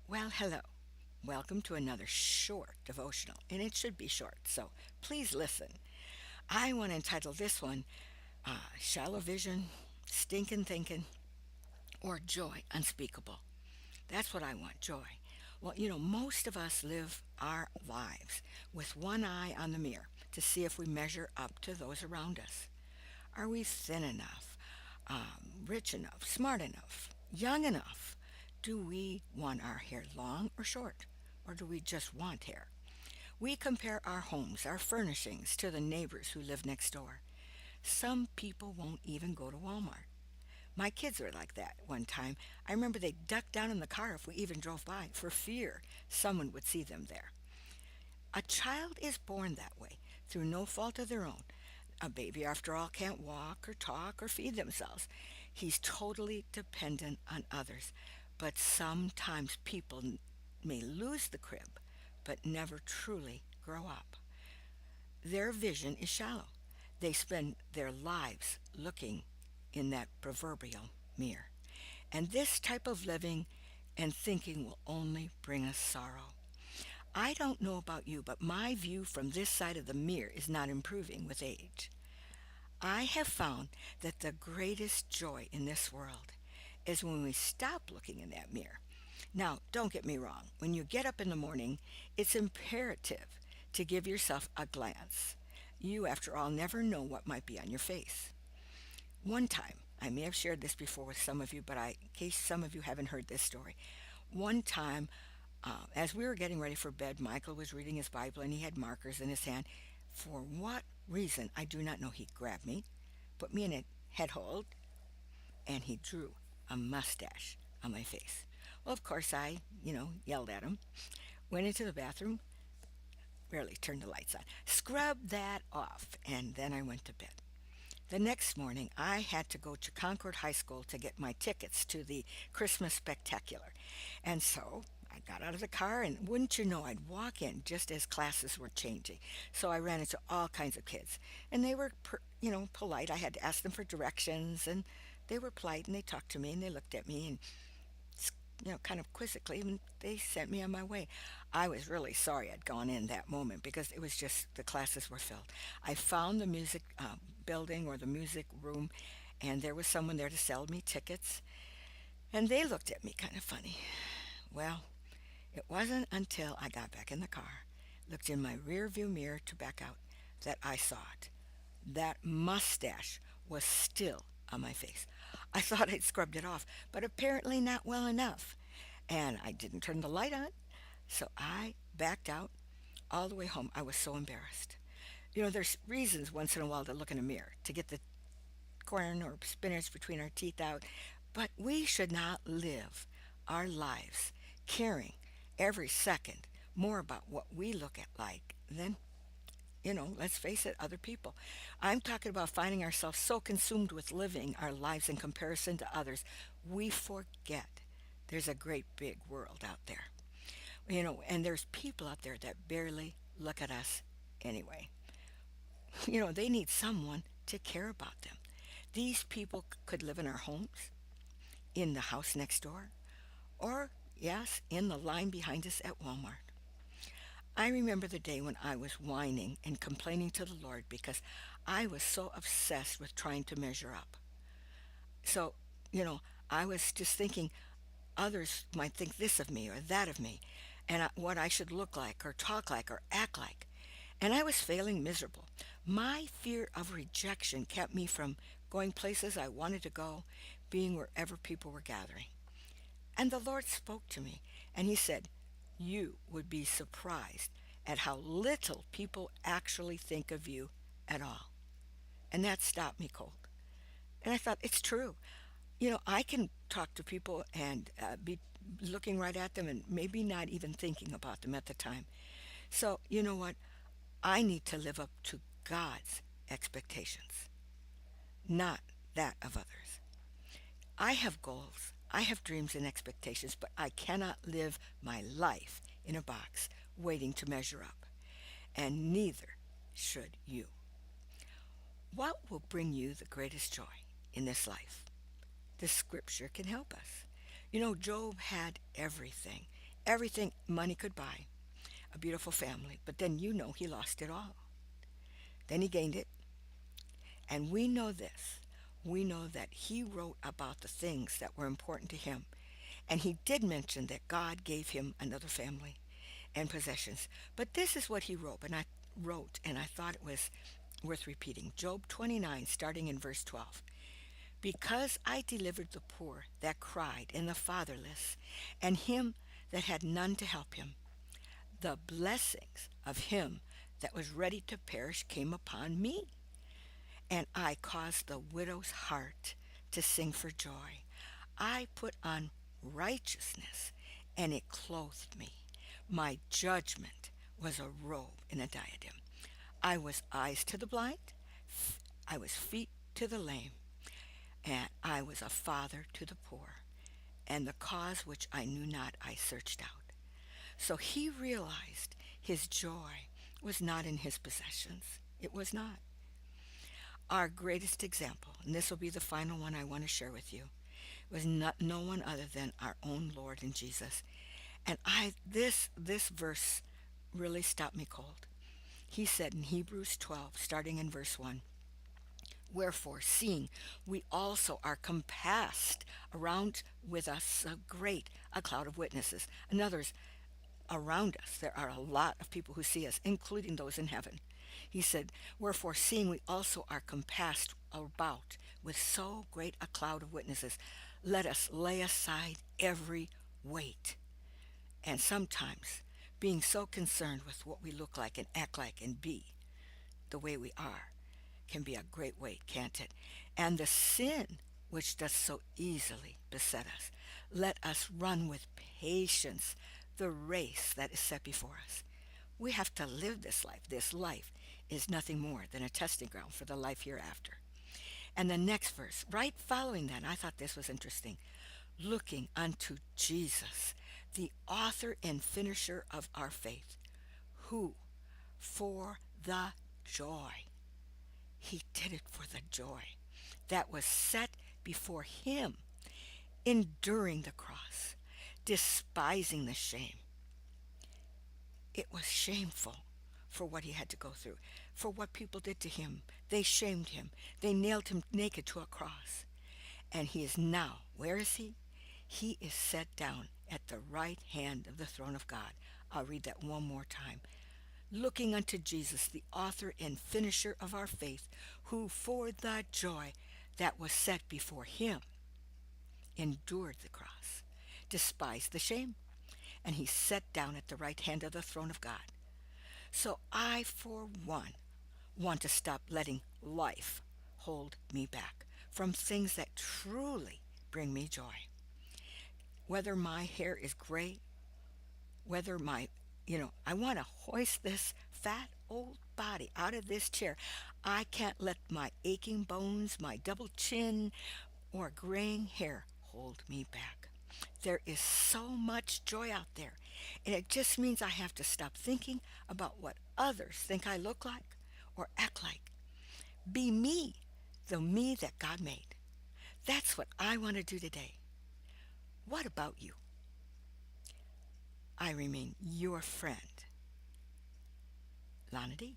Well, hello. Welcome to another short devotional, and it should be short, so please listen. I want to entitle this one Shallow Vision, Stinkin Thinkin, or Joy Unspeakable. That's what I want, joy. Well, most of us live our lives with one eye on the mirror to see if we measure up to those around us. Are we thin enough, rich enough, smart enough, young enough? Do we want our hair long or short? Or do we just want hair? We compare our homes, our furnishings, to the neighbors who live next door. Some people won't even go to Walmart. My kids were like that one time. I remember they ducked down in the car if we even drove by for fear someone would see them there. A child is born that way through no fault of their own. A baby, after all, can't walk or talk or feed themselves. He's totally dependent on others. But sometimes people may lose the crib, but never truly grow up. Their vision is shallow. They spend their lives looking in that proverbial mirror. And this type of living and thinking will only bring us sorrow. I don't know about you, but my view from this side of the mirror is not improving with age. I have found that the greatest joy in this world is when we stop looking in that mirror. Now, don't get me wrong. When you get up in the morning, it's imperative to give yourself a glance. You, after all, never know what might be on your face. One time, I may have shared this before with some of you, but in case some of you haven't heard this story, one time, as we were getting ready for bed, Michael was reading his Bible and he had markers in his hand. For what reason, I do not know. He grabbed me, put me in a head hold, and he drew a mustache on my face. Well, of course, I, yelled at him, went into the bathroom, barely turned the lights on, scrubbed that off, and then I went to bed. The next morning, I had to go to Concord High School to get my tickets to the Christmas Spectacular. And so I got out of the car, and wouldn't you know, I'd walk in just as classes were changing. So I ran into all kinds of kids, and they were, polite. I had to ask them for directions, and they were polite, and they talked to me, and they looked at me, and kind of quizzically, and they sent me on my way. I was really sorry I'd gone in that moment because it was just the classes were filled. I found the music building or the music room, and there was someone there to sell me tickets, and they looked at me kind of funny. Well, it wasn't until I got back in the car, looked in my rear view mirror to back out, that I saw it. That mustache was still on my face. I thought I'd scrubbed it off, but apparently not well enough. And I didn't turn the light on, so I backed out all the way home. I was so embarrassed. There's reasons once in a while to look in a mirror to get the corn or spinach between our teeth out, but we should not live our lives caring every second more about what we look at like than let's face it, other people. I'm talking about finding ourselves so consumed with living our lives in comparison to others, we forget there's a great big world out there. And there's people out there that barely look at us anyway. They need someone to care about them. These people could live in our homes, in the house next door, or, yes, in the line behind us at Walmart. I remember the day when I was whining and complaining to the Lord because I was so obsessed with trying to measure up. So, I was just thinking others might think this of me or that of me, and what I should look like or talk like or act like. And I was failing miserable. My fear of rejection kept me from going places I wanted to go, being wherever people were gathering. And the Lord spoke to me, and He said, "You would be surprised at how little people actually think of you at all." And that stopped me cold. And I thought, it's true. I can talk to people and be looking right at them and maybe not even thinking about them at the time. So, you know what? I need to live up to God's expectations, not that of others. I have goals, I have dreams and expectations, but I cannot live my life in a box waiting to measure up. And neither should you. What will bring you the greatest joy in this life? The scripture can help us. Job had everything. everything money could buy, a beautiful family. But then he lost it all. Then he gained it. And we know this. We know that he wrote about the things that were important to him. And he did mention that God gave him another family and possessions. But this is what he wrote, and I thought it was worth repeating. Job 29, starting in verse 12. Because I delivered the poor that cried, and the fatherless, and him that had none to help him, the blessings of him that was ready to perish came upon me, and I caused the widow's heart to sing for joy. I put on righteousness, and it clothed me. My judgment was a robe and a diadem. I was eyes to the blind, I was feet to the lame, and I was a father to the poor. And the cause which I knew not I searched out. So he realized his joy was not in his possessions. It was not. Our greatest example, and this will be the final one I want to share with you, was no one other than our own Lord and Jesus. And this verse really stopped me cold. He said in Hebrews 12, starting in verse 1, wherefore, seeing we also are compassed around with us a cloud of witnesses. In other words, around us there are a lot of people who see us, including those in heaven. He said, wherefore, seeing we also are compassed about with so great a cloud of witnesses, let us lay aside every weight. And sometimes, being so concerned with what we look like and act like and be the way we are, can be a great weight, can't it? And the sin which does so easily beset us, let us run with patience the race that is set before us. We have to live this life. This life is nothing more than a testing ground for the life hereafter. And the next verse, right following that, I thought this was interesting. Looking unto Jesus, the author and finisher of our faith, who, for the joy, he did it for the joy that was set before him, enduring the cross, despising the shame. It was shameful for what he had to go through, for what people did to him. They shamed him. They nailed him naked to a cross. And he is now, where is he? He is set down at the right hand of the throne of God. I'll read that one more time. Looking unto Jesus, the author and finisher of our faith, who for the joy that was set before him endured the cross, despised the shame, and he sat down at the right hand of the throne of God. So I, for one, want to stop letting life hold me back from things that truly bring me joy. Whether my hair is gray, whether I want to hoist this fat old body out of this chair. I can't let my aching bones, my double chin, or graying hair hold me back. There is so much joy out there, and it just means I have to stop thinking about what others think I look like or act like. Be me, the me that God made. That's what I want to do today. What about you? I remain your friend, lanadee.